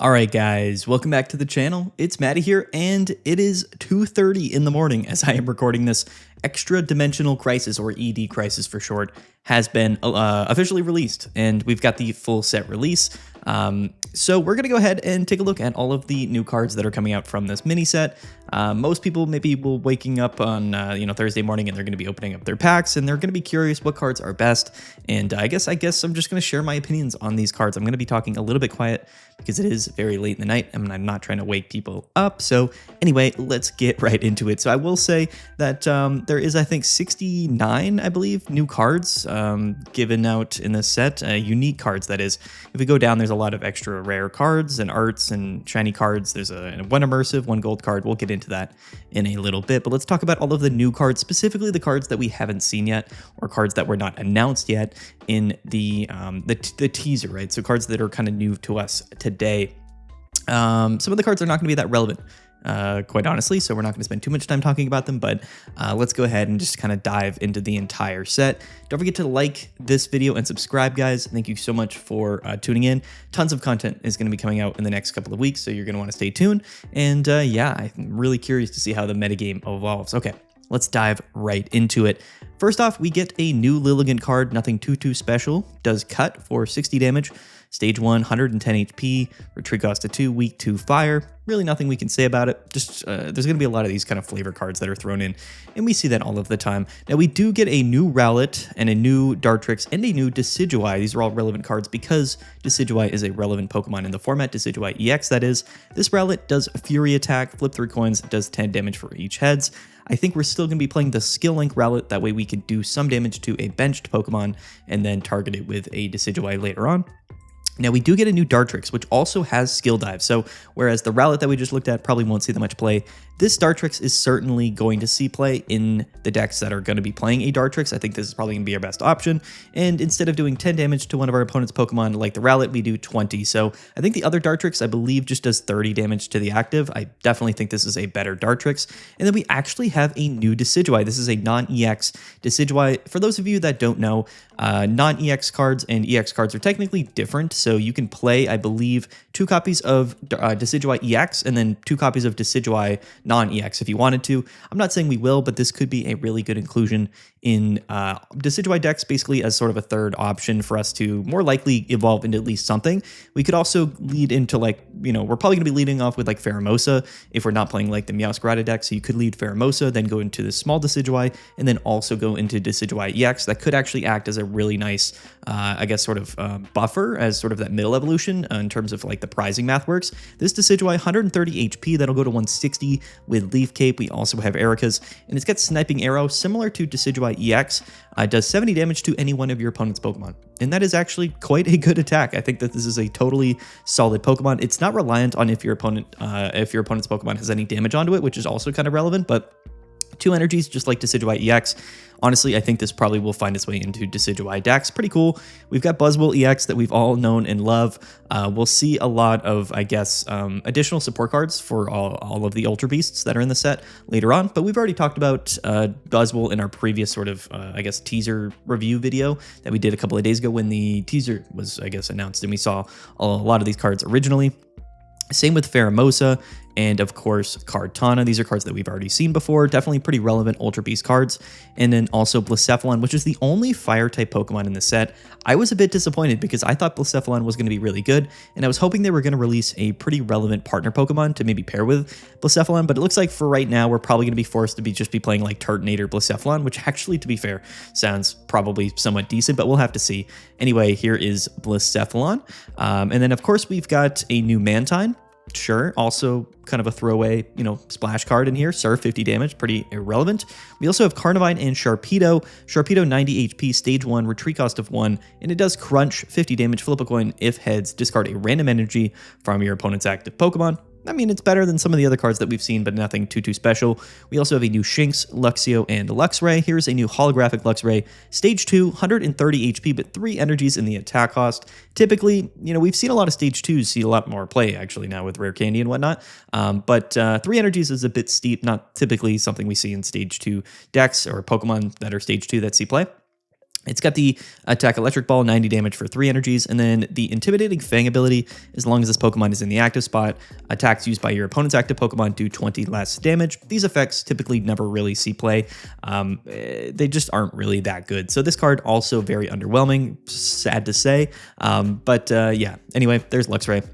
Alright guys, welcome back to the channel. It's Maddie here, and it is 2:30 in the morning as I am recording this. Extra Dimensional Crisis, or ED Crisis for short, has been officially released, and we've got the full set release. So we're going to go ahead and take a look at all of the new cards that are coming out from this mini set. Most people maybe will waking up on Thursday morning and they're going to be opening up their packs and they're going to be curious what cards are best. And I guess I'm just going to share my opinions on these cards. I'm going to be talking a little bit quiet because it is very late in the night and I'm not trying to wake people up. So anyway, let's get right into it. So I will say that there is, I think, 69, I believe, new cards given out in this set. Unique cards, that is. If we go down, there's a lot of extra rare cards and arts and shiny cards. There's one immersive, one gold card. We'll get into that in a little bit, but let's talk about all of the new cards, specifically the cards that we haven't seen yet or cards that were not announced yet in the teaser, right? So cards that are kind of new to us today. Some of the cards are not going to be that relevant, quite honestly, so we're not going to spend too much time talking about them, but let's go ahead and just kind of dive into the entire set. Don't forget to like this video and subscribe, guys. Thank you so much for tuning in. Tons of content is going to be coming out in the next couple of weeks, so you're going to want to stay tuned. And yeah, I'm really curious to see how the metagame evolves. Okay, let's dive right into it. First off, we get a new Lilligant card, nothing too special. Does cut for 60 damage. Stage 1, 110 HP, retreat cost of 2, weak 2 fire. Really nothing we can say about it. Just there's going to be a lot of these kind of flavor cards that are thrown in, and we see that all of the time. Now we do get a new Rowlet and a new Dartrix and a new Decidueye. These are all relevant cards because Decidueye is a relevant Pokemon in the format, Decidueye EX that is. This Rowlet does Fury attack, flip 3 coins, does 10 damage for each heads. I think we're still going to be playing the Skill Link Rowlet, that way we can do some damage to a benched Pokemon and then target it with a Decidueye later on. Now we do get a new Dartrix, which also has Skill Dive. So whereas the Rowlet that we just looked at probably won't see that much play, this Dartrix is certainly going to see play in the decks that are going to be playing a Dartrix. I think this is probably going to be our best option. And instead of doing 10 damage to one of our opponent's Pokemon like the Rowlet, we do 20. So I think the other Dartrix, I believe, just does 30 damage to the active. I definitely think this is a better Dartrix. And then we actually have a new Decidueye. This is a non-EX Decidueye. For those of you that don't know, non-EX cards and EX cards are technically different. So you can play, I believe, 2 copies of Decidueye EX and then 2 copies of Decidueye non-EX if you wanted to. I'm not saying we will, but this could be a really good inclusion in Decidueye decks, basically as sort of a third option for us to more likely evolve into at least something. We could also lead into, like, we're probably going to be leading off with like Pheromosa if we're not playing like the Meowscarada deck. So you could lead Pheromosa, then go into the small Decidueye, and then also go into Decidueye EX. That could actually act as a really nice, I guess, sort of buffer as sort of that middle evolution in terms of like the prizing math works. This Decidueye, 130 HP, that'll go to 160 with Leaf Cape. We also have Erica's, and it's got Sniping Arrow, similar to Decidueye EX. Does 70 damage to any one of your opponent's Pokemon. And that is actually quite a good attack. I think that this is a totally solid Pokemon. It's not reliant on if your opponent's Pokemon has any damage onto it, which is also kind of relevant, but 2 energies, just like Decidueye EX. Honestly, I think this probably will find its way into Decidueye decks. Pretty cool. We've got Buzzwole EX that we've all known and love. We'll see a lot of, I guess, additional support cards for all of the Ultra Beasts that are in the set later on. But we've already talked about Buzzwole in our previous sort of, I guess, teaser review video that we did a couple of days ago when the teaser was, I guess, announced, and we saw a lot of these cards originally. Same with Pheromosa, and of course Kartana. These are cards that we've already seen before, definitely pretty relevant Ultra Beast cards. And then also Blacephalon, which is the only fire type Pokemon in the set. I was a bit disappointed because I thought Blacephalon was going to be really good, and I was hoping they were going to release a pretty relevant partner Pokemon to maybe pair with Blacephalon, but it looks like for right now we're probably going to be forced to just be playing like Turtonator Blacephalon, which actually, to be fair, sounds probably somewhat decent, but we'll have to see. Anyway, here is Blacephalon. And then of course we've got a new Mantine. Sure, also kind of a throwaway, splash card in here. Surf, 50 damage, pretty irrelevant. We also have Carnivine and Sharpedo. Sharpedo, 90 HP, stage 1, retreat cost of 1, and it does crunch, 50 damage, flip a coin. If heads, discard a random energy from your opponent's active Pokemon. I mean, it's better than some of the other cards that we've seen, but nothing too special. We also have a new Shinx, Luxio, and Luxray. Here's a new holographic Luxray. Stage 2, 130 HP, but 3 energies in the attack cost. Typically, we've seen a lot of Stage 2s see a lot more play, actually, now with Rare Candy and whatnot. But 3 energies is a bit steep, not typically something we see in Stage 2 decks or Pokemon that are Stage 2 that see play. It's got the attack electric ball, 90 damage for 3 energies, and then the intimidating fang ability, as long as this Pokemon is in the active spot, attacks used by your opponent's active Pokemon do 20 less damage. These effects typically never really see play. They just aren't really that good. So this card also very underwhelming, sad to say. Yeah, anyway, there's Luxray.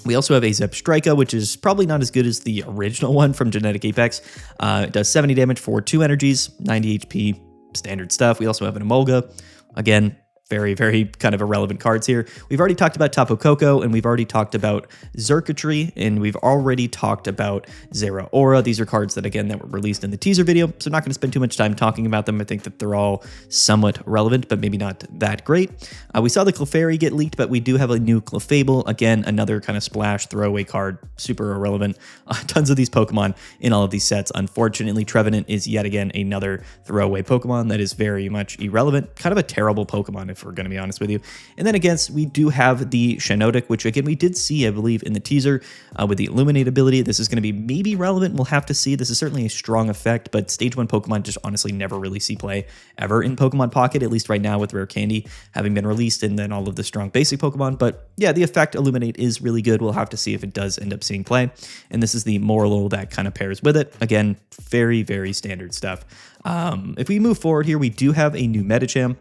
We also have a Zebstrika, which is probably not as good as the original one from Genetic Apex. It does 70 damage for 2 energies, 90 HP, standard stuff. We also have an Emolga. Again, very, very kind of irrelevant cards here. We've already talked about Tapu Koko, and we've already talked about Xurkitree, and we've already talked about Zeraora. These are cards that, again, that were released in the teaser video, so I'm not going to spend too much time talking about them. I think that they're all somewhat relevant, but maybe not that great. We saw the Clefairy get leaked, but we do have a new Clefable. Again, another kind of splash throwaway card, super irrelevant. Tons of these Pokemon in all of these sets. Unfortunately, Trevenant is yet again another throwaway Pokemon that is very much irrelevant. Kind of a terrible Pokemon, if we're going to be honest with you. And then against, we do have the Shiinotic, which again, we did see, I believe, in the teaser with the Illuminate ability. This is going to be maybe relevant. We'll have to see. This is certainly a strong effect, but Stage 1 Pokemon just honestly never really see play ever in Pokemon Pocket, at least right now with Rare Candy having been released and then all of the strong basic Pokemon. But yeah, the effect Illuminate is really good. We'll have to see if it does end up seeing play. And this is the Morlo that kind of pairs with it. Again, very, very standard stuff. If we move forward here, we do have a new Medicham,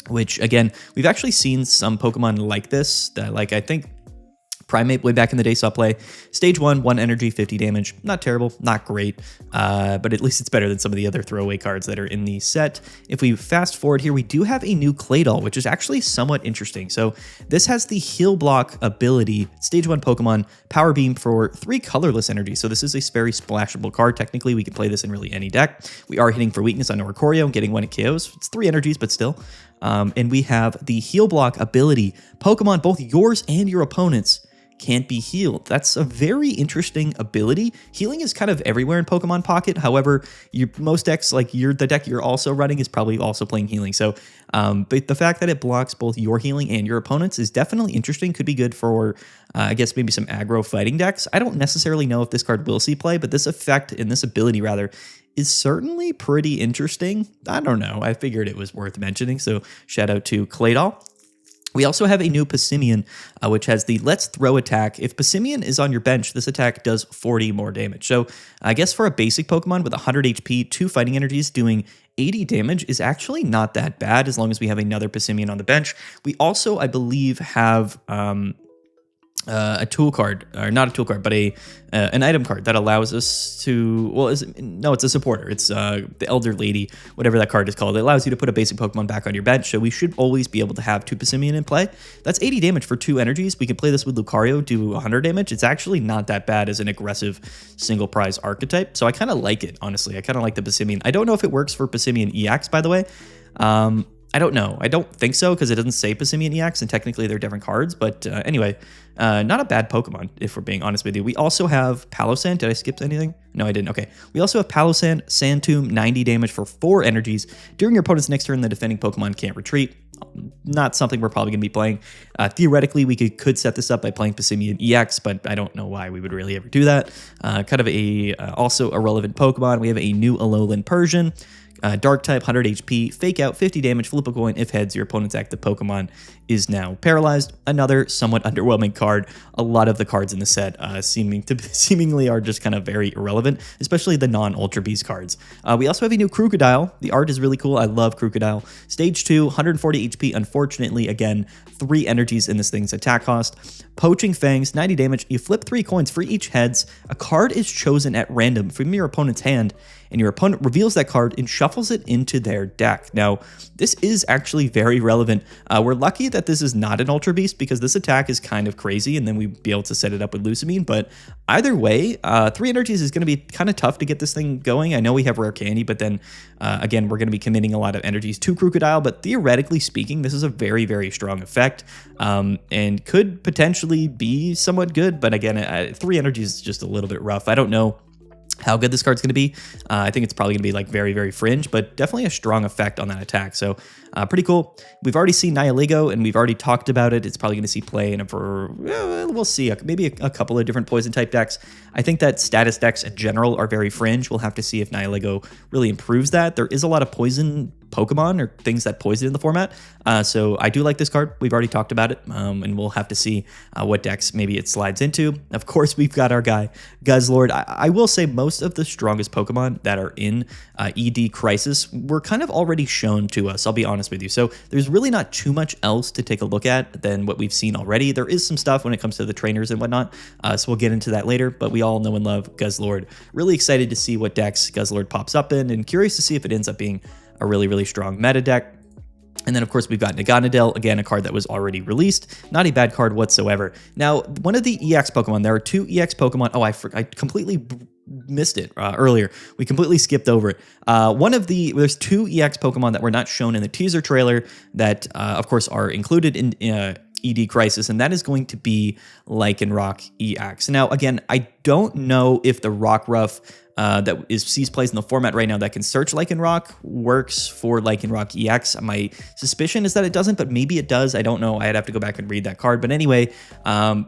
which again, we've actually seen some Pokemon like this, that like I think Primate way back in the day saw play. Stage 1, 1 energy, 50 damage. Not terrible, not great, but at least it's better than some of the other throwaway cards that are in the set. If we fast forward here, we do have a new Claydol, which is actually somewhat interesting. So this has the Heal Block ability, Stage 1 Pokemon, Power Beam for 3 colorless energy. So this is a very splashable card. Technically, we can play this in really any deck. We are hitting for weakness on Oricorio, getting 1 KOs. It's 3 energies, but still. And we have the Heal Block ability. Pokemon, both yours and your opponent's, can't be healed. That's a very interesting ability. Healing is kind of everywhere in Pokemon Pocket. However, most decks, like the deck you're also running, is probably also playing healing. So, but the fact that it blocks both your healing and your opponent's is definitely interesting. Could be good for, I guess, maybe some aggro fighting decks. I don't necessarily know if this card will see play, but this effect and this ability rather is certainly pretty interesting. I don't know. I figured it was worth mentioning. So shout out to Claydol. We also have a new Passimian, which has the Let's Throw attack. If Passimian is on your bench, this attack does 40 more damage. So I guess for a basic Pokemon with 100 HP, 2 fighting energies doing 80 damage is actually not that bad as long as we have another Passimian on the bench. We also, I believe, have a tool card, or not a tool card, but an item card that allows us to, well, it's a supporter. It's the Elder Lady, whatever that card is called. It allows you to put a basic Pokemon back on your bench, so we should always be able to have 2 Passimian in play. That's 80 damage for 2 energies. We can play this with Lucario, do 100 damage. It's actually not that bad as an aggressive single prize archetype, so I kind of like it, honestly. I kind of like the Passimian. I don't know if it works for Passimian EX, by the way. I don't know. I don't think so because it doesn't say Passimian EX, and technically they're different cards. But anyway, not a bad Pokemon, if we're being honest with you. We also have Palossand. Did I skip anything? No, I didn't. Okay. We also have Palossand, Sand Tomb, 90 damage for 4 energies. During your opponent's next turn, the defending Pokemon can't retreat. Not something we're probably going to be playing. Theoretically, we could set this up by playing Passimian EX, but I don't know why we would really ever do that. Kind of a also irrelevant Pokemon. We have a new Alolan Persian. Dark type, 100 HP, fake out, 50 damage, flip a coin. If heads, your opponent's active Pokemon is now paralyzed. Another somewhat underwhelming card. A lot of the cards in the set seemingly are just kind of very irrelevant, especially the non-Ultra Beast cards. We also have a new Crocodile. The art is really cool. I love Crocodile. Stage 2, 140 HP. Unfortunately, again, 3 energies in this thing's attack cost. Poaching Fangs, 90 damage. You flip 3 coins for each heads. A card is chosen at random from your opponent's hand, and your opponent reveals that card and shuffles it into their deck. Now, this is actually very relevant. We're lucky that this is not an Ultra Beast because this attack is kind of crazy, and then we'd be able to set it up with Lusamine. But either way, 3 energies is going to be kind of tough to get this thing going. I know we have Rare Candy, but then again, we're going to be committing a lot of energies to Crocodile. But theoretically speaking, this is a very, very strong effect and could potentially be somewhat good. But again, 3 energies is just a little bit rough. I don't know how good this card's going to be. I think it's probably going to be like very, very fringe, but definitely a strong effect on that attack. So pretty cool. We've already seen Nihilego, and we've already talked about it. It's probably going to see play in we'll see, maybe a couple of different poison type decks. I think that status decks in general are very fringe. We'll have to see if Nihilego really improves that. There is a lot of poison Pokemon or things that poison in the format. So I do like this card. We've already talked about it, and we'll have to see what decks maybe it slides into. Of course, we've got our guy, Guzzlord. I will say most of the strongest Pokemon that are in ED Crisis were kind of already shown to us, I'll be honest with you. So there's really not too much else to take a look at than what we've seen already. There is some stuff when it comes to the trainers and whatnot, so we'll get into that later, but we all know and love Guzzlord. Really excited to see what decks Guzzlord pops up in, and curious to see if it ends up being a really, really strong meta deck. And then, of course, we've got Naganadel, again, a card that was already released. Not a bad card whatsoever. Now, one of the EX Pokemon, there are 2 EX Pokemon. Oh, I completely missed it earlier. We completely skipped over it. There's 2 EX Pokemon that were not shown in the teaser trailer that, of course, are included in ED Crisis, and that is going to be Lycanroc EX. Now, again, I don't know if the Rockruff that sees plays in the format right now that can search Lycanroc works for Lycanroc EX. My suspicion is that it doesn't, but maybe it does. I don't know. I'd have to go back and read that card. But anyway,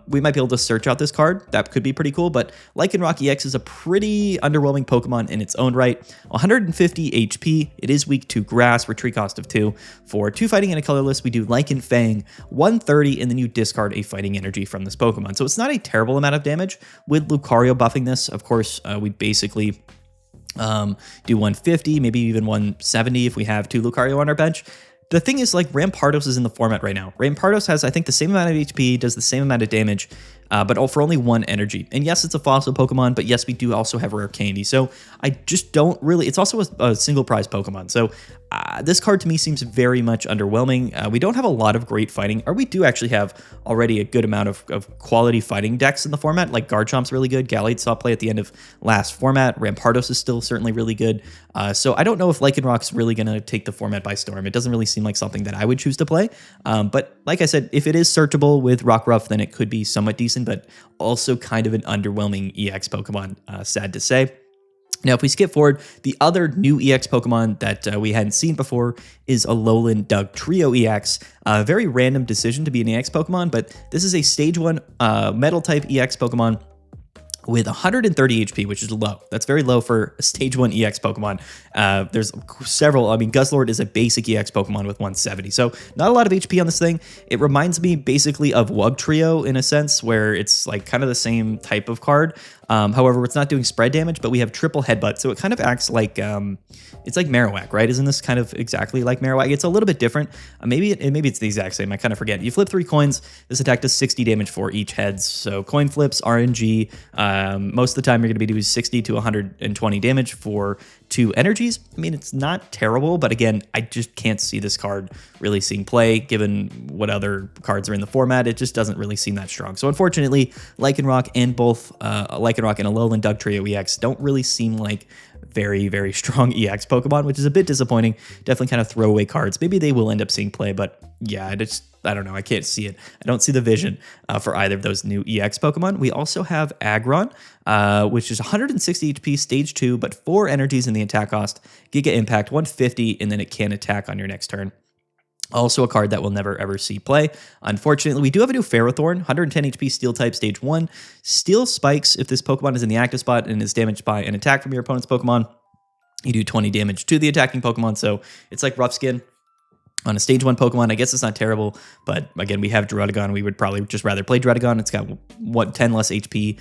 we might be able to search out this card. That could be pretty cool. But Lycanroc EX is a pretty underwhelming Pokemon in its own right. 150 HP. It is weak to Grass, retreat cost of 2. For 2 fighting and a colorless, we do Lycan Fang, 130, and then you discard a fighting energy from this Pokemon. So it's not a terrible amount of damage. With Lucario buffing this, of course, we basically do 150, maybe even 170 if we have 2 Lucario on our bench. The thing is, like, Rampardos is in the format right now. Rampardos has, I think, the same amount of HP, does the same amount of damage, but for only 1 energy. And yes, it's a fossil Pokemon, but yes, we do also have Rare Candy. So I just don't really, it's also a single prize Pokemon. So this card to me seems very much underwhelming. We don't have a lot of great fighting, or we do actually have already a good amount of quality fighting decks in the format. Like Garchomp's really good. Gallade saw play at the end of last format. Rampardos is still certainly really good. So I don't know if Lycanroc's really going to take the format by storm. It doesn't really seem like something that I would choose to play. But like I said, if it is searchable with Rockruff, then it could be somewhat decent, but also kind of an underwhelming EX Pokemon, sad to say. Now, if we skip forward, the other new EX Pokemon that we hadn't seen before is Alolan Dugtrio EX. A very random decision to be an EX Pokemon, but this is a Stage 1 Metal-type EX Pokemon with 130 HP, which is low. That's very low for a Stage 1 EX Pokemon. There's several. I mean, Guzzlord is a basic EX Pokemon with 170, so not a lot of HP on this thing. It reminds me basically of Wugtrio in a sense, where it's like kind of the same type of card. However, it's not doing spread damage, but we have triple headbutt, so it kind of acts like it's like Marowak, right? Isn't this kind of exactly like Marowak? It's a little bit different. Maybe it's the exact same. I kind of forget. You flip 3 coins. This attack does 60 damage for each heads. So coin flips, RNG. Most of the time, you're going to be doing 60 to 120 damage for 2 energies. I mean, it's not terrible, but again, I just can't see this card really seeing play, given what other cards are in the format. It just doesn't really seem that strong. So unfortunately, Lycanroc and both Lycanroc and Alolan Dugtrio EX don't really seem like very, very strong EX Pokemon, which is a bit disappointing. Definitely kind of throwaway cards. Maybe they will end up seeing play, but yeah, I don't know. I can't see it. I don't see the vision for either of those new EX Pokemon. We also have Aggron, which is 160 HP, Stage 2, but 4 energies in the attack cost, Giga Impact, 150, and then it can attack on your next turn. Also a card that will never ever see play. Unfortunately, we do have a new Ferrothorn, 110 HP, Steel type, Stage 1. Steel spikes if this Pokemon is in the active spot and is damaged by an attack from your opponent's Pokemon. You do 20 damage to the attacking Pokemon, so it's like Rough Skin on a Stage 1 Pokemon. I guess it's not terrible, but again, we have Druddigon. We would probably just rather play Druddigon. It's got 10 less HP.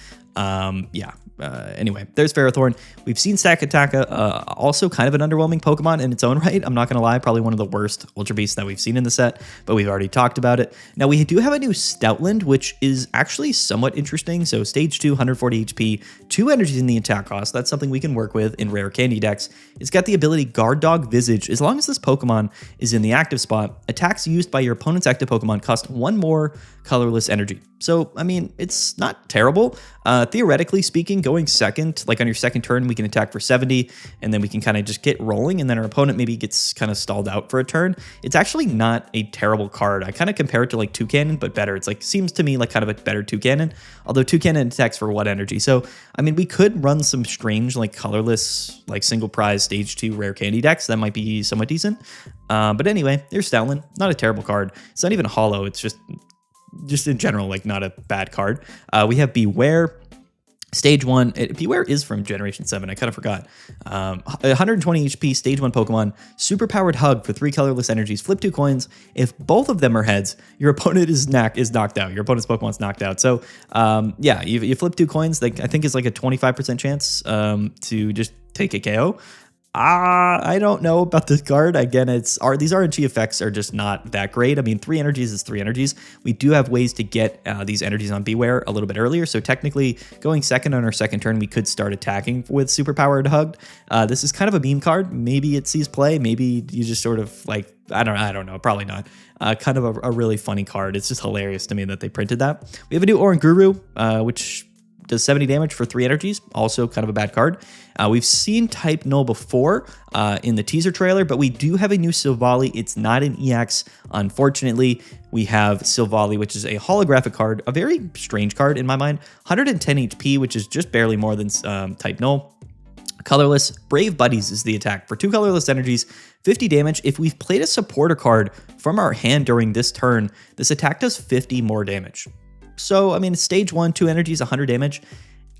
Anyway, there's Ferrothorn. We've seen Sakataka, also kind of an underwhelming Pokemon in its own right. I'm not going to lie, probably one of the worst Ultra Beasts that we've seen in the set, but we've already talked about it. Now, we do have a new Stoutland, which is actually somewhat interesting. So Stage 2, 140 HP, 2 energies in the attack cost. That's something we can work with in rare candy decks. It's got the ability Guard Dog Visage. As long as this Pokemon is in the active spot, attacks used by your opponent's active Pokemon cost 1 more colorless energy. So, I mean, it's not terrible. Theoretically speaking, going second, like on your second turn, we can attack for 70, and then we can kind of just get rolling, and then our opponent maybe gets kind of stalled out for a turn. It's actually not a terrible card. I kind of compare it to like Toucannon, but better. It's like, seems to me like kind of a better Toucannon, although Toucannon attacks for 1 energy. So, I mean, we could run some strange, like colorless, like single prize Stage 2 rare candy decks. That might be somewhat decent. But anyway, there's Stoutland. Not a terrible card. It's not even hollow. It's just in general, like not a bad card. We have Beware, Stage 1, Beware is from Generation 7, I kind of forgot. 120 HP, Stage 1 Pokemon, Super Powered Hug for 3 colorless energies, flip 2 coins. If both of them are heads, your opponent is knocked out. Your opponent's Pokemon's knocked out. So, yeah, you flip 2 coins, like, I think is like a 25% chance to just take a KO. I don't know about this card. Again, these RNG effects are just not that great. I mean, 3 energies is 3 energies. We do have ways to get these energies on Beware a little bit earlier. So technically, going second on our second turn, we could start attacking with Super Powered Hugged. This is kind of a meme card. Maybe it sees play. Maybe you just sort of like, I don't know. Probably not. Kind of a really funny card. It's just hilarious to me that they printed that. We have a new Oranguru, which does 70 damage for 3 energies, also kind of a bad card. We've seen Type Null before in the teaser trailer, but we do have a new Silvally. It's not an EX, unfortunately. We have Silvally, which is a holographic card, a very strange card in my mind. 110 HP, which is just barely more than Type Null. Colorless, Brave Buddies is the attack. For 2 colorless energies, 50 damage. If we've played a supporter card from our hand during this turn, this attack does 50 more damage. So, I mean, stage 1, 2 energies, 100 damage.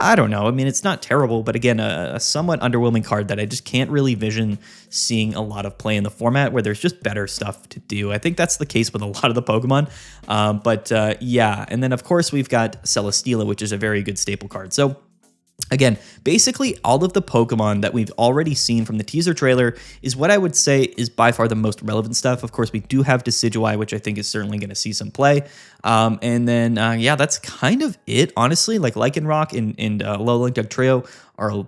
I don't know. I mean, it's not terrible, but again, a somewhat underwhelming card that I just can't really vision seeing a lot of play in the format where there's just better stuff to do. I think that's the case with a lot of the Pokemon. Yeah. And then, of course, we've got Celesteela, which is a very good staple card. So, again, basically all of the Pokemon that we've already seen from the teaser trailer is what I would say is by far the most relevant stuff. Of course, we do have Decidueye, which I think is certainly going to see some play. Yeah, that's kind of it, honestly. Like Lycanroc and Alolan Dugtrio are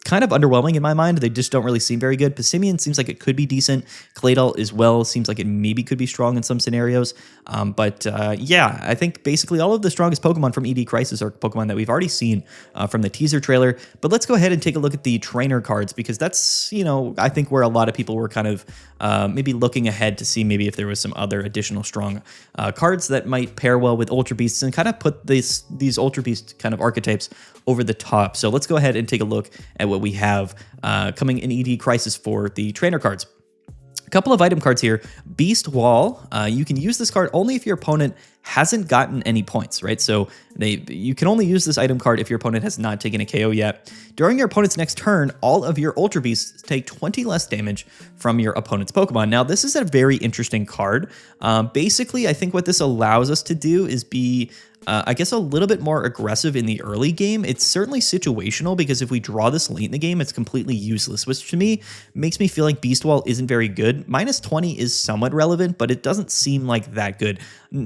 kind of underwhelming in my mind. They just don't really seem very good. Passimian seems like it could be decent. Claydol as well seems like it maybe could be strong in some scenarios. Yeah, I think basically all of the strongest Pokemon from ED Crisis are Pokemon that we've already seen from the teaser trailer. But let's go ahead and take a look at the trainer cards, because that's, I think where a lot of people were kind of maybe looking ahead to see maybe if there was some other additional strong cards that might pair well with Ultra Beasts and kind of put these Ultra Beast kind of archetypes over the top. So let's go ahead and take a look at what we have coming in ED Crisis for the trainer cards. A couple of item cards here. Beast Wall. You can use this card only if your opponent hasn't gotten any points, right? So you can only use this item card if your opponent has not taken a KO yet. During your opponent's next turn, all of your Ultra Beasts take 20 less damage from your opponent's Pokemon. Now, this is a very interesting card. Basically, I think what this allows us to do is be I guess a little bit more aggressive in the early game. It's certainly situational, because if we draw this late in the game, it's completely useless, which to me makes me feel like Beast Wall isn't very good. Minus 20 is somewhat relevant, but it doesn't seem like that good.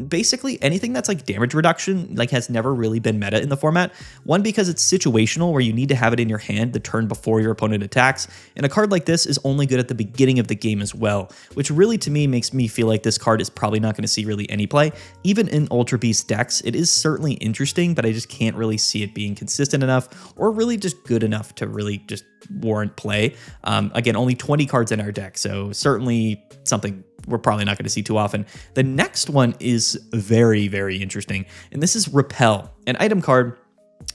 Basically, anything that's like damage reduction has never really been meta in the format. One, because it's situational, where you need to have it in your hand the turn before your opponent attacks, and a card like this is only good at the beginning of the game as well, which really to me makes me feel like this card is probably not going to see really any play. Even in Ultra Beast decks, it is certainly interesting, but I just can't really see it being consistent enough or really just good enough to really just warrant play. Again, only 20 cards in our deck, so certainly something we're probably not going to see too often. The next one is very, very interesting, and this is Repel, an item card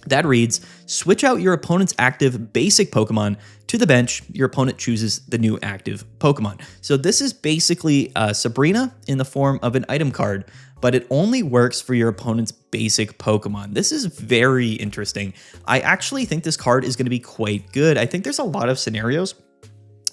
that reads, switch out your opponent's active basic Pokemon to the bench. Your opponent chooses the new active Pokemon. So this is basically Sabrina in the form of an item card, but it only works for your opponent's basic Pokemon. This is very interesting. I actually think this card is going to be quite good. I think there's a lot of scenarios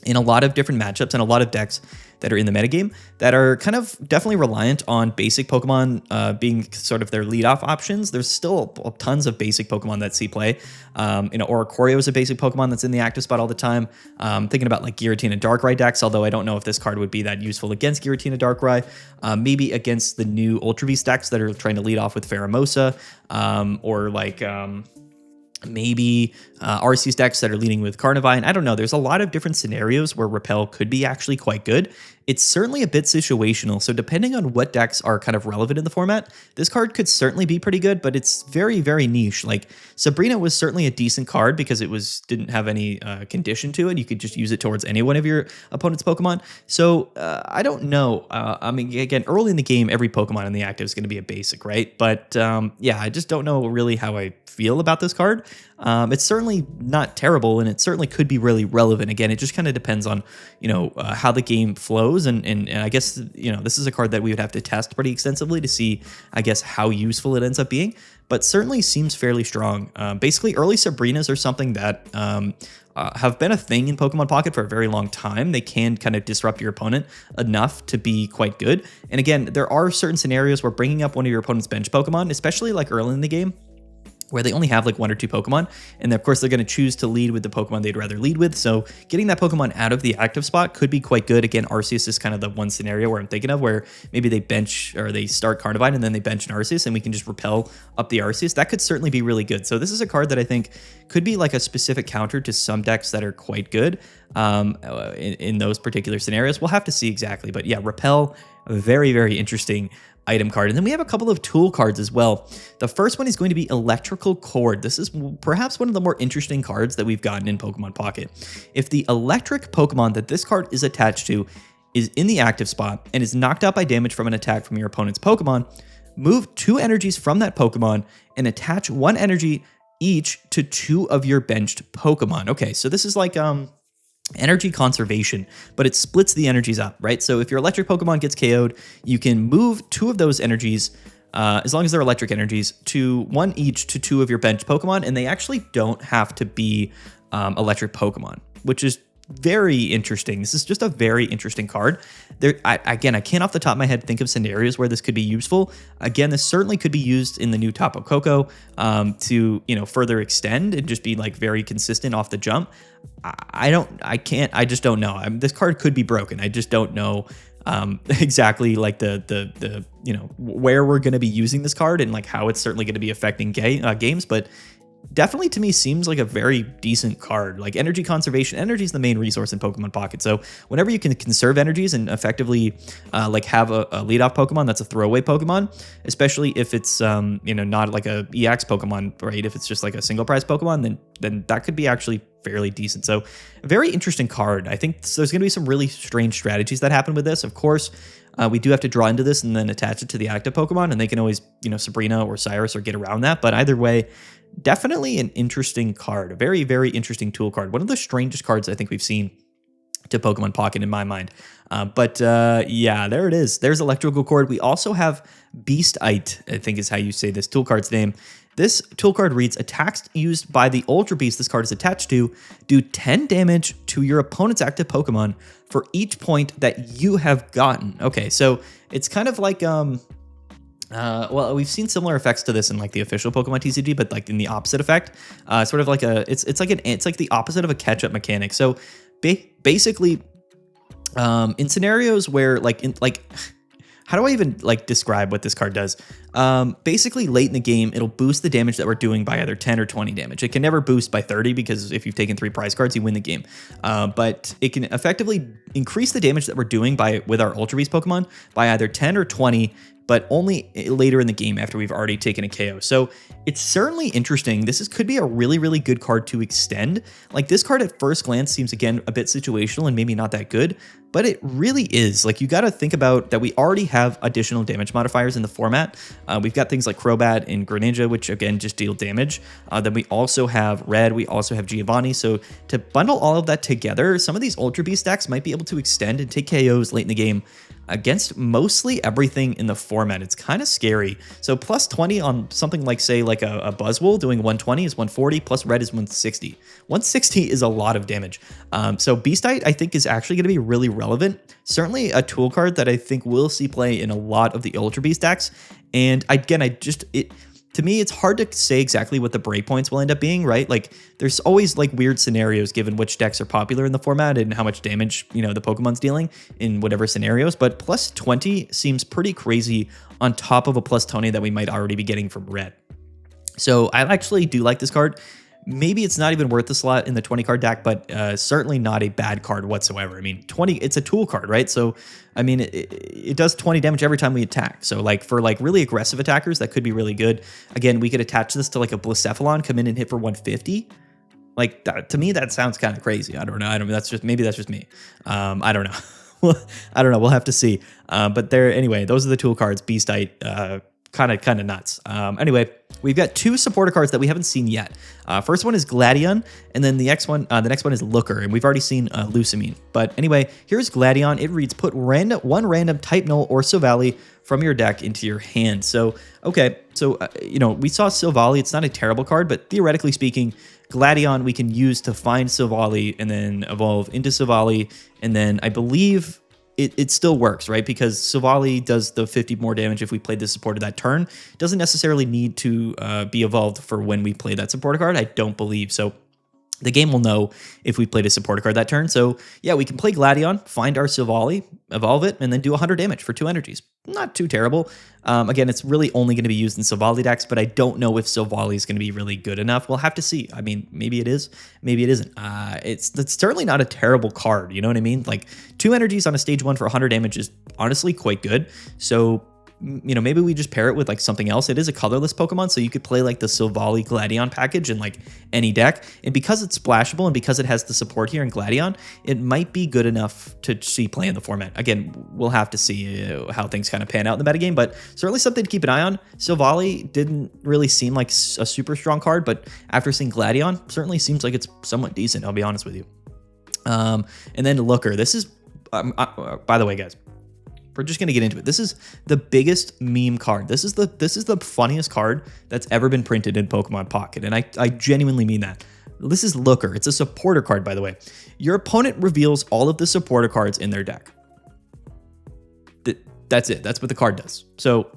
in a lot of different matchups and a lot of decks that are in the metagame that are kind of definitely reliant on basic Pokemon being sort of their leadoff options. There's still tons of basic Pokemon that see play. Oricorio is a basic Pokemon that's in the active spot all the time. Thinking about like Giratina and Darkrai decks, although I don't know if this card would be that useful against Giratina Darkrai. Maybe against the new Ultra Beast decks that are trying to lead off with Pheromosa, or like maybe Arceus decks that are leading with Carnivine. I don't know. There's a lot of different scenarios where Repel could be actually quite good. It's certainly a bit situational, so depending on what decks are kind of relevant in the format, this card could certainly be pretty good, but it's very, very niche. Like Sabrina was certainly a decent card because it didn't have any condition to it. You could just use it towards any one of your opponent's Pokemon. So I don't know. I mean, again, early in the game, every Pokemon in the active is going to be a basic, right? But yeah, I just don't know really how I feel about this card. it's certainly not terrible, and it certainly could be really relevant. Again, it just kind of depends on, how the game flows, and I guess, this is a card that we would have to test pretty extensively to see, I guess, how useful it ends up being, but certainly seems fairly strong. Basically, early Sabrinas are something that have been a thing in Pokemon Pocket for a very long time. They can kind of disrupt your opponent enough to be quite good. And again, there are certain scenarios where bringing up one of your opponent's bench Pokemon, especially like early in the game, where they only have like 1 or 2 Pokemon, and of course they're going to choose to lead with the Pokemon they'd rather lead with. So getting that Pokemon out of the active spot could be quite good. Again, Arceus is kind of the one scenario where I'm thinking of, where maybe they bench or they start Carnivine and then they bench an Arceus, and we can just repel up the Arceus. That could certainly be really good. So this is a card that I think could be like a specific counter to some decks that are quite good in those particular scenarios. We'll have to see exactly, but yeah, repel, very, very interesting item card. And then we have a couple of tool cards as well. The first one is going to be Electrical Cord. This is perhaps one of the more interesting cards that we've gotten in Pokemon Pocket. If the electric Pokemon that this card is attached to is in the active spot and is knocked out by damage from an attack from your opponent's Pokemon, move 2 energies from that Pokemon and attach 1 energy each to 2 of your benched Pokemon. Okay, so this is like energy conservation, but it splits the energies up, right? So if your electric Pokemon gets KO'd, you can move 2 of those energies, as long as they're electric energies, to 1 each to 2 of your bench Pokemon, and they actually don't have to be electric Pokemon, which is very interesting. This is just a very interesting card. Again, I can't off the top of my head think of scenarios where this could be useful. Again, this certainly could be used in the new Tapu Koko to further extend and just be like very consistent off the jump. I just don't know. This card could be broken. I just don't know exactly like the where we're going to be using this card and like how it's certainly going to be affecting games, but definitely to me seems like a very decent card. Like energy conservation, energy is the main resource in Pokemon Pocket. So whenever you can conserve energies and effectively like have a leadoff Pokemon that's a throwaway Pokemon, especially if it's not like a EX Pokemon, right? If it's just like a single prize Pokemon, then that could be actually fairly decent. So a very interesting card. I think there's going to be some really strange strategies that happen with this. Of course, we do have to draw into this and then attach it to the active Pokemon, and they can always, Sabrina or Cyrus or get around that. But either way, definitely an interesting card, a very, very interesting tool card. One of the strangest cards I think we've seen to Pokemon Pocket in my mind. Yeah, there it is. There's Electrical Cord. We also have Beastite, I think is how you say this tool card's name. This tool card reads, attacks used by the Ultra Beast this card is attached to do 10 damage to your opponent's active Pokemon for each point that you have gotten. Okay, so it's kind of like well, we've seen similar effects to this in like the official Pokemon TCG, but like in the opposite effect, sort of like it's like the opposite of a catch-up mechanic. So basically, in scenarios where how do I even like describe what this card does? Basically, late in the game, it'll boost the damage that we're doing by either 10 or 20 damage. It can never boost by 30 because if you've taken 3 prize cards, you win the game. But it can effectively increase the damage that we're doing with our Ultra Beast Pokemon by either 10 or 20, but only later in the game after we've already taken a KO. So it's certainly interesting. This could be a really, really good card to extend. Like this card at first glance seems, again, a bit situational and maybe not that good, but it really is. Like you got to think about that we already have additional damage modifiers in the format. We've got things like Crobat and Greninja, which again just deal damage. Then we also have Red, we also have Giovanni. So to bundle all of that together, some of these Ultra Beast decks might be able to extend and take KOs late in the game against mostly everything in the format. It's kind of scary. So plus 20 on something like, say, like a Buzzwole doing 120 is 140, plus Red is 160. 160 is a lot of damage. So Beastite, I think, is actually going to be really relevant. Certainly a tool card that I think will see play in a lot of the Ultra Beast decks. And again, to me, it's hard to say exactly what the breakpoints will end up being, right? Like, there's always like weird scenarios given which decks are popular in the format and how much damage, the Pokemon's dealing in whatever scenarios. But plus 20 seems pretty crazy on top of a plus 20 that we might already be getting from Red. So I actually do like this card. Maybe it's not even worth the slot in the 20 card deck, but certainly not a bad card whatsoever. I mean, 20, it's a tool card, right? So, I mean, it does 20 damage every time we attack. So like for like really aggressive attackers, that could be really good. Again, we could attach this to like a Blacephalon, come in and hit for 150. Like that, to me, that sounds kind of crazy. I don't know. Maybe that's just me. I don't know. I don't know. We'll have to see. But anyway, those are the tool cards. Beastite, kind of nuts. Anyway, we've got 2 supporter cards that we haven't seen yet. First one is Gladion, and then the next one is Looker, and we've already seen Lusamine. But anyway, here's Gladion. It reads, put one random type null or Silvally from your deck into your hand. So, okay, so, you know, we saw Silvally. It's not a terrible card, but theoretically speaking, Gladion we can use to find Silvally and then evolve into Silvally, and then I believe it still works, right? Because Silvally does the 50 more damage if we played the supporter that turn. It doesn't necessarily need to be evolved for when we play that supporter card, I don't believe. So the game will know if we played a supporter card that turn. So yeah, we can play Gladion, find our Silvally, evolve it, and then do 100 damage for 2 energies. Not too terrible. Again, it's really only going to be used in Silvally decks, but I don't know if Silvally is going to be really good enough. We'll have to see. I mean, maybe it is, maybe it isn't. It's certainly not a terrible card. You know what I mean? Like 2 energies on a stage 1 for 100 damage is honestly quite good. So, you know, maybe we just pair it with like something else. It is a colorless Pokemon, so you could play like the Silvally Gladion package in like any deck. And because it's splashable and because it has the support here in Gladion, it might be good enough to see play in the format. Again, we'll have to see how things kind of pan out in the metagame, but certainly something to keep an eye on. Silvally didn't really seem like a super strong card, but after seeing Gladion, certainly seems like it's somewhat decent, I'll be honest with you. And then Looker. This is, by the way, guys, we're just gonna get into it. This is the biggest meme card. This is the funniest card that's ever been printed in Pokemon Pocket, and I genuinely mean that. This is Looker. It's a supporter card, by the way. Your opponent reveals all of the supporter cards in their deck. That's it. That's what the card does. So,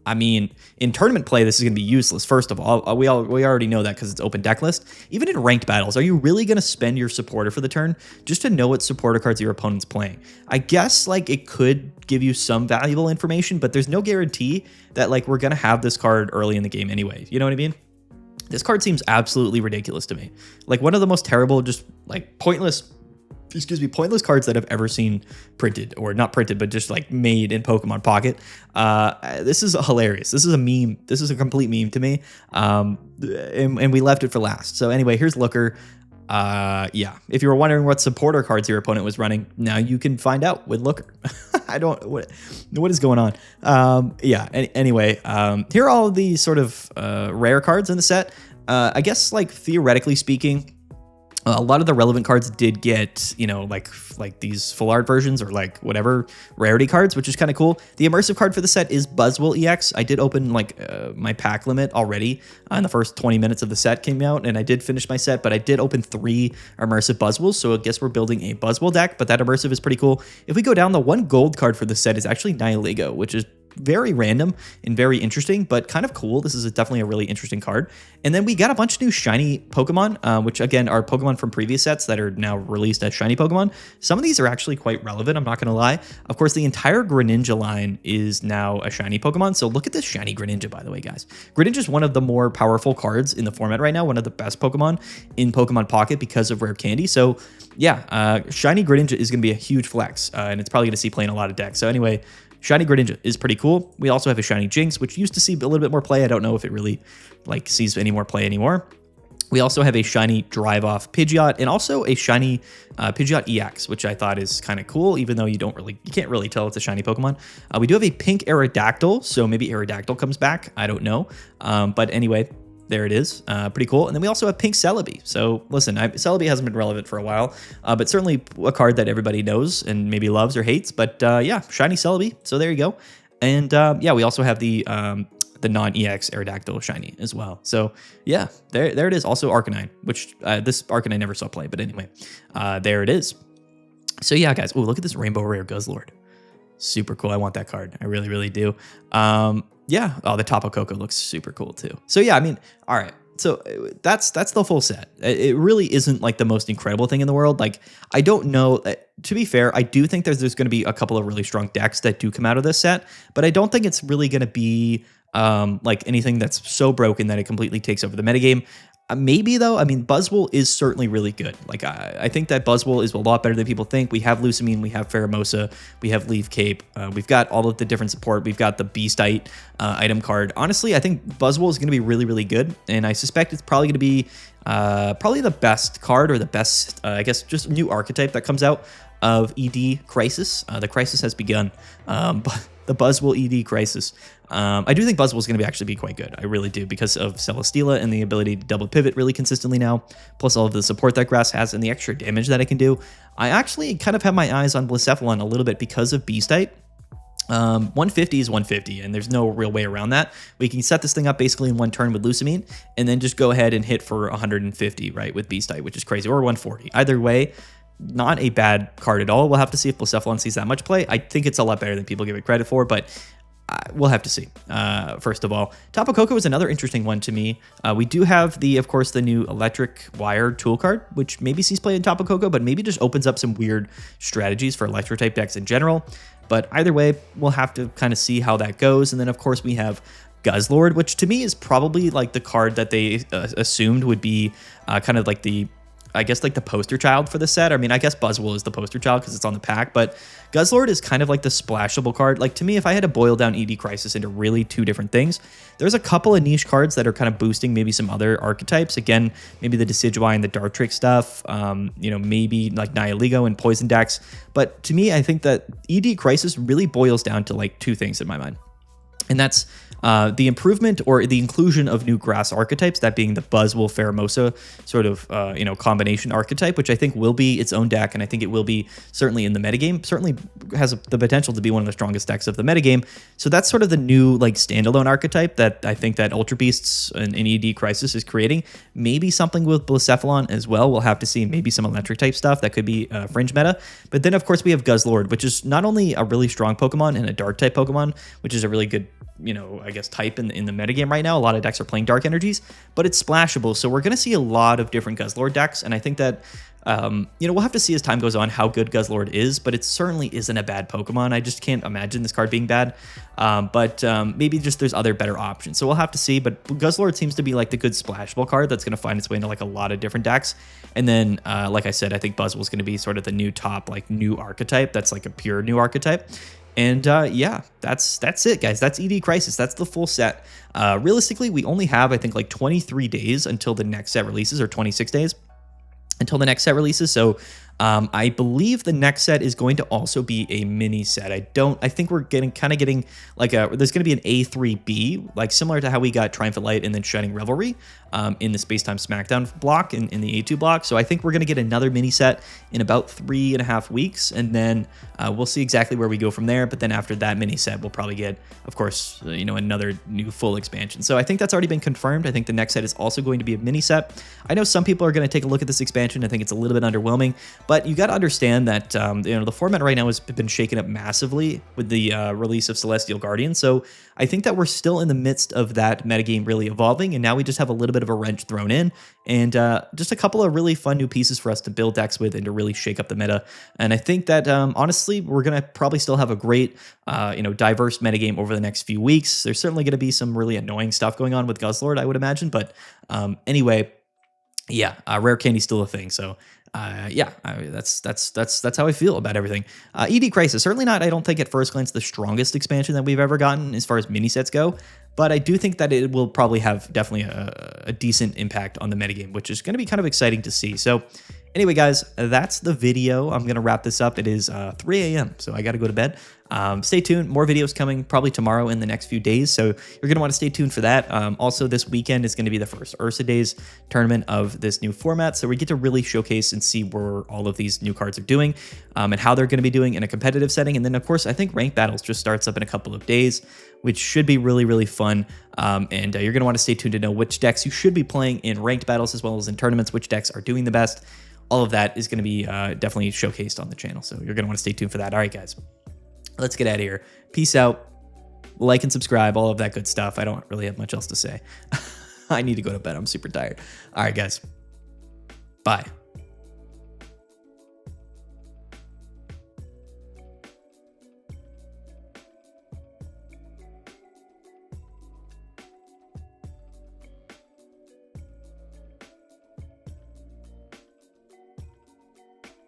I mean, in tournament play, this is going to be useless. First of all, we already know that because it's open deck list. Even in ranked battles, are you really going to spend your supporter for the turn just to know what supporter cards your opponent's playing? I guess like it could give you some valuable information, but there's no guarantee that like we're going to have this card early in the game anyway. You know what I mean? This card seems absolutely ridiculous to me. Like one of the most terrible, just like pointless cards that I've ever seen printed, or not printed, but just like made in Pokemon Pocket. This is hilarious. This is a meme. This is a complete meme to me. And we left it for last. So anyway, here's Looker. Yeah, if you were wondering what supporter cards your opponent was running, now you can find out with Looker. What is going on? Yeah, anyway, here are all of the sort of rare cards in the set. I guess like theoretically speaking, a lot of the relevant cards did get, you know, like these full art versions or like whatever rarity cards, which is kind of cool. The immersive card for the set is Buzzwole EX. I did open like my pack limit already in the first 20 minutes of the set came out, and I did finish my set, but I did open 3 immersive Buzzwoles, so I guess we're building a Buzzwole deck, but that immersive is pretty cool. If we go down, the 1 gold card for the set is actually Nihilego, which is very random and very interesting, but kind of cool. This is definitely a really interesting card. And then we got a bunch of new shiny Pokemon, which again are Pokemon from previous sets that are now released as shiny Pokemon. Some of these are actually quite relevant, I'm not going to lie. Of course, the entire Greninja line is now a shiny Pokemon. So look at this shiny Greninja, by the way, guys. Greninja is one of the more powerful cards in the format right now, one of the best Pokemon in Pokemon Pocket because of rare candy. So yeah, shiny Greninja is going to be a huge flex, and it's probably going to see play in a lot of decks. So anyway, shiny Greninja is pretty cool. We also have a shiny Jinx, which used to see a little bit more play. I don't know if it really like sees any more play anymore. We also have a shiny Drive-Off Pidgeot and also a shiny Pidgeot EX, which I thought is kind of cool, even though you can't really tell it's a shiny Pokemon. We do have a pink Aerodactyl, so maybe Aerodactyl comes back. I don't know. But anyway, there it is. Pretty cool. And then we also have pink Celebi. So listen, Celebi hasn't been relevant for a while, but certainly a card that everybody knows and maybe loves or hates. But yeah, shiny Celebi. So there you go. And yeah, we also have the non-EX Aerodactyl shiny as well. So yeah, there it is. Also Arcanine, which this Arcanine never saw play. But anyway, there it is. So yeah, guys. Oh, look at this Rainbow Rare Guzzlord. Super cool. I want that card. I really, really do. Yeah. Oh, the Tapu Koko looks super cool too. So yeah, I mean, all right. So that's the full set. It really isn't like the most incredible thing in the world. Like, I don't know. To be fair, I do think there's going to be a couple of really strong decks that do come out of this set, but I don't think it's really going to be like anything that's so broken that it completely takes over the metagame. Maybe though, I mean, Buzzwole is certainly really good. Like, I think that Buzzwole is a lot better than people think. We have Lusamine, we have Pheromosa, we have Leaf Cape, we've got all of the different support. We've got the Beastite item card. Honestly, I think Buzzwole is going to be really, really good, and I suspect it's probably going to be probably the best card, or the best, I guess, just new archetype that comes out of ED Crisis. The crisis has begun, but the Buzzwole ED Crisis. I do think Buzzwole is going to actually be quite good. I really do, because of Celesteela and the ability to double pivot really consistently now, plus all of the support that grass has and the extra damage that it can do. I actually kind of have my eyes on Blacephalon a little bit because of Beastite. 150 is 150, and there's no real way around that. We can set this thing up basically in one turn with Lusamine, and then just go ahead and hit for 150, right, with Beastite, which is crazy, or 140. Either way, not a bad card at all. We'll have to see if Blacephalon sees that much play. I think it's a lot better than people give it credit for, but we'll have to see. First of all, Tapu Koko is another interesting one to me. We do have of course, the new Electric Wire tool card, which maybe sees play in Tapu Koko, but maybe just opens up some weird strategies for Electro type decks in general. But either way, we'll have to kind of see how that goes. And then, of course, we have Guzzlord, which to me is probably like the card that they assumed would be kind of like I guess like the poster child for the set. I mean, I guess Buzzwole is the poster child because it's on the pack, but Guzzlord is kind of like the splashable card. Like, to me, if I had to boil down ED Crisis into really two different things, there's a couple of niche cards that are kind of boosting maybe some other archetypes. Again, maybe the Decidueye and the Dartrick stuff, you know, maybe like Nihilego and Poison decks. But to me, I think that ED Crisis really boils down to like two things in my mind. And that's the improvement or the inclusion of new grass archetypes, that being the Buzzwole Pheromosa sort of, you know, combination archetype, which I think will be its own deck, and I think it will be certainly in the metagame, certainly has the potential to be one of the strongest decks of the metagame. So that's sort of the new, like, standalone archetype that I think that Ultra Beasts and ED Crisis is creating. Maybe something with Blacephalon as well. We'll have to see. Maybe some electric type stuff that could be fringe meta. But then, of course, we have Guzzlord, which is not only a really strong Pokemon and a dark type Pokemon, which is a really good, you know, I guess type in the metagame right now. A lot of decks are playing dark energies, but it's splashable. So we're going to see a lot of different Guzzlord decks. And I think that, you know, we'll have to see as time goes on how good Guzzlord is, but it certainly isn't a bad Pokemon. I just can't imagine this card being bad. But maybe just there's other better options. So we'll have to see. But Guzzlord seems to be like the good splashable card that's going to find its way into like a lot of different decks. And then, like I said, I think Buzzwole is going to be sort of the new top, like new archetype. That's like a pure new archetype. And yeah, that's it, guys. That's ED Crisis. That's the full set. Realistically, we only have, I think, like 23 days until the next set releases, or 26 days until the next set releases. So I believe the next set is going to also be a mini set. I think we're getting like there's going to be an A3b, like similar to how we got Triumphant Light and then Shining Revelry in the Spacetime Smackdown block in the A2 block. So I think we're going to get another mini set in about 3.5 weeks, and then we'll see exactly where we go from there. But then after that mini set, we'll probably get, of course, you know, another new full expansion. So I think that's already been confirmed. I think the next set is also going to be a mini set. I know some people are going to take a look at this expansion. I think it's a little bit underwhelming, but you got to understand that you know, the format right now has been shaken up massively with the release of Celestial Guardian. So I think that we're still in the midst of that metagame really evolving, and now we just have a little bit of a wrench thrown in, and just a couple of really fun new pieces for us to build decks with and to really shake up the meta. And I think that honestly, we're gonna probably still have a great, you know, diverse metagame over the next few weeks. There's certainly going to be some really annoying stuff going on with Guzzlord, I would imagine, but anyway, yeah, rare candy's still a thing. So yeah, that's how I feel about everything. ED Crisis, certainly not, I don't think at first glance, the strongest expansion that we've ever gotten as far as mini sets go, but I do think that it will probably have definitely a decent impact on the metagame, which is going to be kind of exciting to see. So anyway, guys, that's the video. I'm going to wrap this up. It is 3 a.m., so I got to go to bed. Stay tuned. More videos coming probably tomorrow in the next few days, so you're going to want to stay tuned for that. Also, this weekend is going to be the first Ursa Days tournament of this new format, so we get to really showcase and see where all of these new cards are doing and how they're going to be doing in a competitive setting. And then, of course, I think Ranked Battles just starts up in a couple of days, which should be really, really fun. And you're going to want to stay tuned to know which decks you should be playing in Ranked Battles as well as in tournaments, which decks are doing the best. All of that is going to be definitely showcased on the channel, so you're going to want to stay tuned for that. All right, guys, let's get out of here. Peace out. Like and subscribe, all of that good stuff. I don't really have much else to say. I need to go to bed. I'm super tired. All right, guys. Bye.